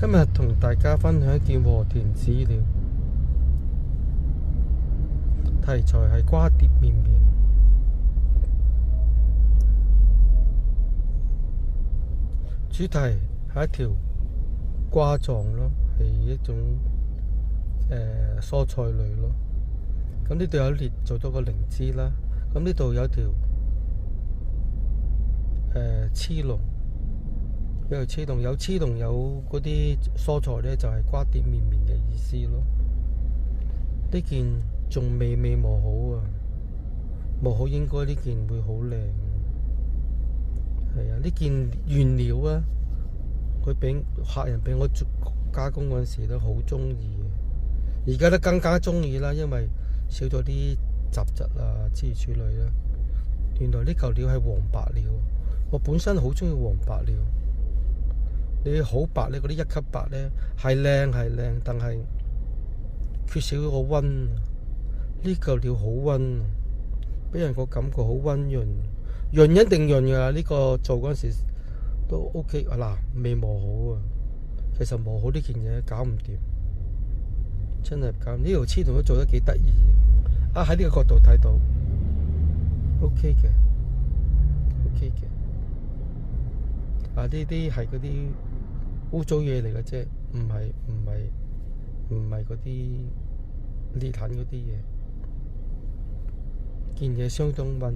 今日同大家分享一件和田資料，題材係瓜碟綿綿，主題係一條瓜狀咯，係一種蔬菜類咯。咁呢度有列做咗個靈芝啦，咁呢度有條黐龍。有黐龍，有黐龍，有嗰啲蔬菜呢，就係瓜碟綿綿嘅意思咯。呢件仲未磨好啊，磨好應該呢件會好靚。係啊，呢件原料啊，佢俾客人俾我加工嗰陣時都好中意，而家都更加中意啦，因為少咗啲雜質啊諸如此類啦。原來呢嚿料係黃白料，我本身好中意黃白料。你好白咧，嗰啲一級白咧係靚，但係缺少咗個溫。呢嚿料好溫，俾人個感覺好溫潤，潤一定潤噶。呢個做嗰陣時都 OK 啊，嗱，未磨好啊。其實磨好呢件嘢搞唔掂，真係搞。呢條黐龍都做得幾得意啊！喺呢個角度睇到 OK 嘅，OK 嘅。啊，呢啲係嗰啲污糟嘢嚟嘅啫，唔係嗰啲裂痕嗰啲嘢，件嘢相當溫。